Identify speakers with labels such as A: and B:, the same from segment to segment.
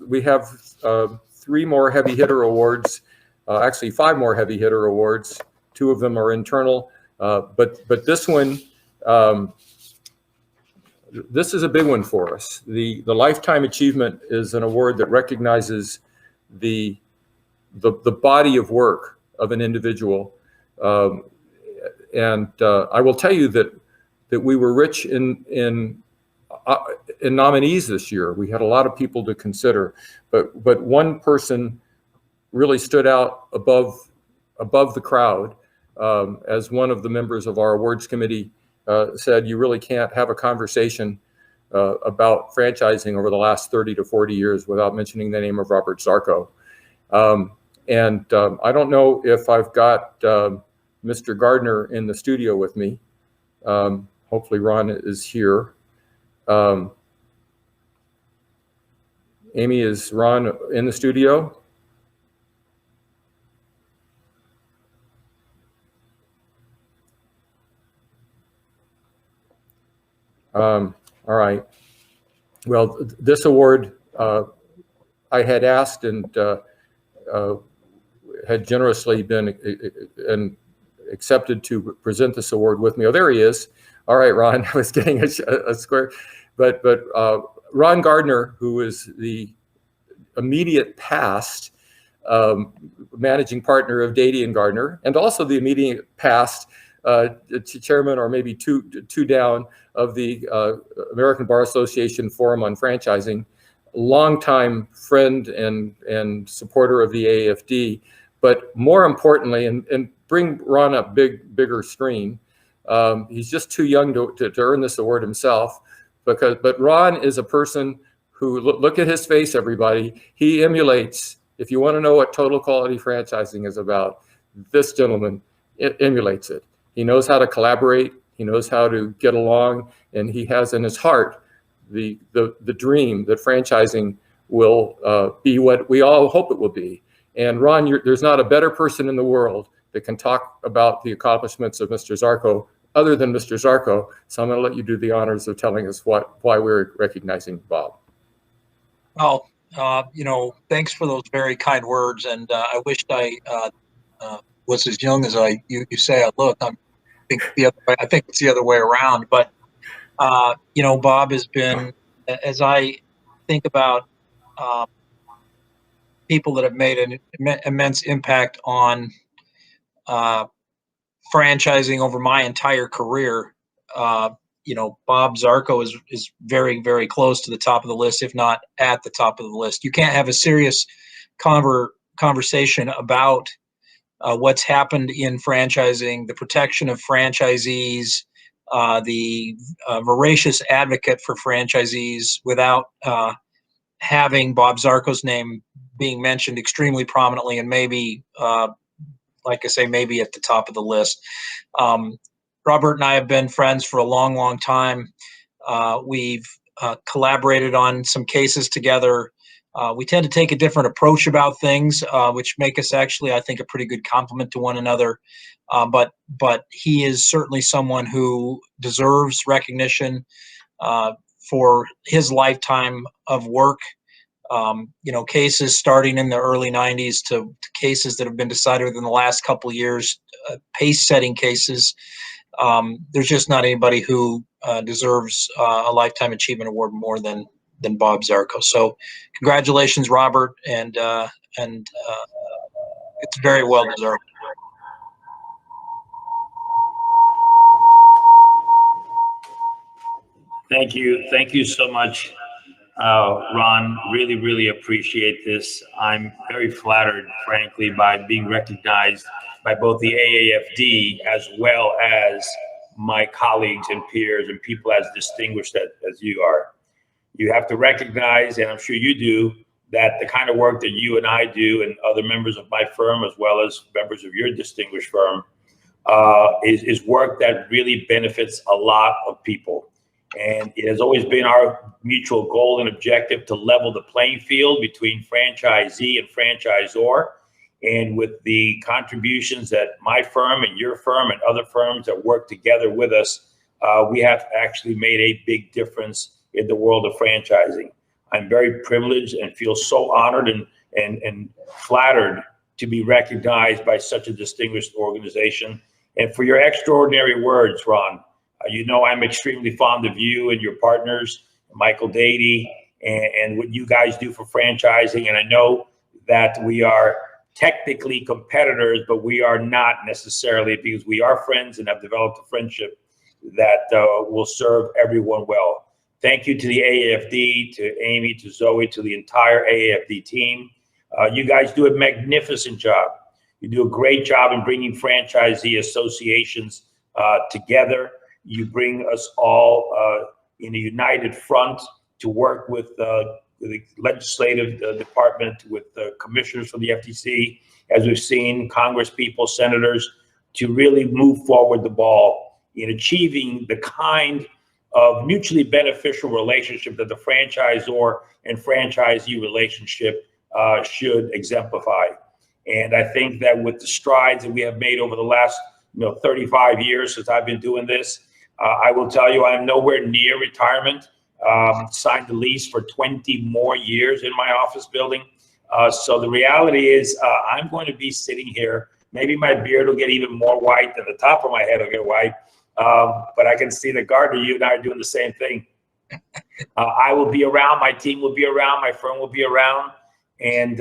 A: we have 3 more heavy hitter awards, actually 5 more heavy hitter awards. 2 of them are internal, but this one, this is a big one for us. The Lifetime Achievement is an award that recognizes the body of work of an individual, and I will tell you that we were rich in nominees this year. We had a lot of people to consider, but one person really stood out above the crowd. As one of the members of our awards committee said, you really can't have a conversation about franchising over the last 30 to 40 years without mentioning the name of Robert Zarco. And I don't know if I've got Mr. Gardner in the studio with me. Hopefully Ron is here. Amy, is Ron in the studio? All right. Well, this award I had asked and had generously been accepted to present this award with me. Oh, there he is. All right, Ron. I was getting a square, but Ron Gardner, who is the immediate past managing partner of Dady and Gardner, and also the immediate past chairman, or maybe two down, of the American Bar Association Forum on Franchising, longtime friend and supporter of the AAFD, but more importantly, and bring Ron up bigger screen. He's just too young to earn this award himself, but Ron is a person who, look at his face, everybody. He emulates. If you want to know what total quality franchising is about, this gentleman emulates it. He knows how to collaborate. He knows how to get along, and he has in his heart the dream that franchising will be what we all hope it will be. And Ron, there's not a better person in the world that can talk about the accomplishments of Mr. Zarco other than Mr. Zarco. So I'm going to let you do the honors of telling us why we're recognizing Bob.
B: Well, thanks for those very kind words, and I wished I was as young as you say I look. I think it's the other way around. But Bob has been, as I think about people that have made an immense impact on franchising over my entire career. Bob Zarco is very, very close to the top of the list, if not at the top of the list. You can't have a serious conversation about what's happened in franchising, the protection of franchisees, the voracious advocate for franchisees, without having Bob Zarco's name being mentioned extremely prominently, and maybe, like I say, maybe at the top of the list. Robert and I have been friends for a long, long time. We've collaborated on some cases together. We tend to take a different approach about things, which make us actually, I think, a pretty good complement to one another. But he is certainly someone who deserves recognition for his lifetime of work. Cases starting in the early 90s to cases that have been decided within the last couple of years, pace-setting cases. There's just not anybody who deserves a Lifetime Achievement Award more than Bob Zarco. So congratulations, Robert, and it's very well deserved.
C: Thank you so much, Ron. Really, really appreciate this. I'm very flattered, frankly, by being recognized by both the AAFD as well as my colleagues and peers and people as distinguished as you are. You have to recognize, and I'm sure you do, that the kind of work that you and I do and other members of my firm, as well as members of your distinguished firm, is work that really benefits a lot of people. And it has always been our mutual goal and objective to level the playing field between franchisee and franchisor. And with the contributions that my firm and your firm and other firms that work together with us, we have actually made a big difference in the world of franchising. I'm very privileged and feel so honored and flattered to be recognized by such a distinguished organization. And for your extraordinary words, Ron. You know I'm extremely fond of you and your partners, Michael Dady, and what you guys do for franchising. And I know that we are technically competitors, but we are not necessarily, because we are friends and have developed a friendship that will serve everyone well. Thank you to the AAFD, to Amy, to Zoe, to the entire AAFD team. You guys do a magnificent job. You do a great job in bringing franchisee associations together. You bring us all in a united front to work with the legislative department, with the commissioners from the FTC, as we've seen, Congress people, senators, to really move forward the ball in achieving the kind of mutually beneficial relationship that the franchisor and franchisee relationship should exemplify. And I think that with the strides that we have made over the last 35 years since I've been doing this, I will tell you I'm nowhere near retirement. Signed the lease for 20 more years in my office building. So the reality is I'm going to be sitting here. Maybe my beard will get even more white than the top of my head will get white. But I can see that, Gardner, you and I are doing the same thing. I will be around. My team will be around. My firm will be around. And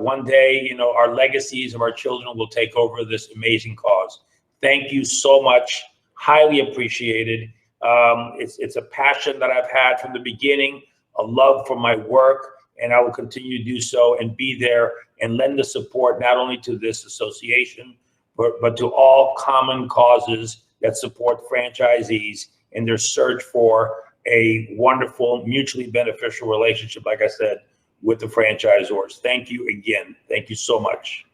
C: one day, our legacies of our children will take over this amazing cause. Thank you so much. Highly appreciated. It's a passion that I've had from the beginning, a love for my work, and I will continue to do so and be there and lend the support not only to this association, but to all common causes that support franchisees in their search for a wonderful, mutually beneficial relationship, like I said, with the franchisors. Thank you again. Thank you so much.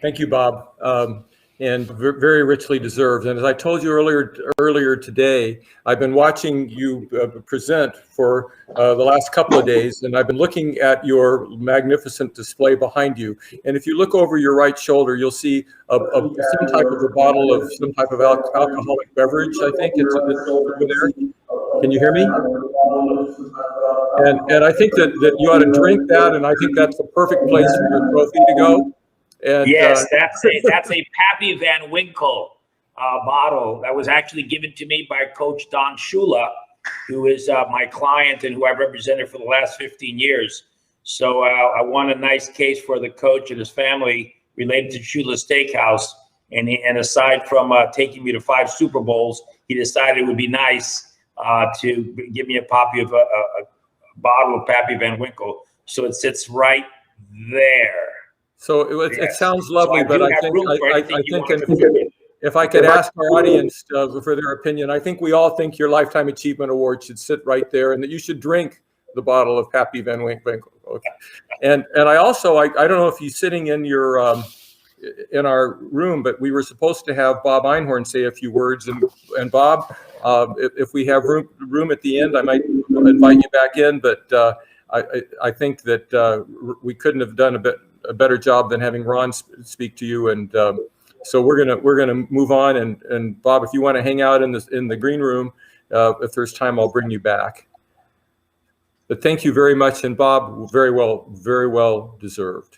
A: Thank you, Bob. And very richly deserved. And as I told you earlier today, I've been watching you present for the last couple of days, and I've been looking at your magnificent display behind you. And if you look over your right shoulder, you'll see some type of a bottle of some type of alcoholic beverage. I think it's over there. Can you hear me? And I think that you ought to drink that, and I think that's the perfect place for your trophy to go. And,
C: yes, that's a Pappy Van Winkle bottle that was actually given to me by Coach Don Shula, who is my client and who I've represented for the last 15 years. So I won a nice case for the coach and his family related to Shula Steakhouse. And aside from taking me to 5 Super Bowls, he decided it would be nice to give me a copy of a bottle of Pappy Van Winkle. So it sits right there.
A: So it sounds lovely,
C: so
A: but I think if I could ask our audience for their opinion, I think we all think your Lifetime Achievement Award should sit right there, and that you should drink the bottle of Pappy Van Winkle. Okay. And I also I don't know if he's sitting in your in our room, but we were supposed to have Bob Einhorn say a few words, and Bob, if we have room at the end, I might invite you back in, but I think that we couldn't have done a better job than having Ron speak to you, and so we're gonna move on. And Bob, if you want to hang out in the green room, if there's time, I'll bring you back. But thank you very much, and Bob, very well deserved.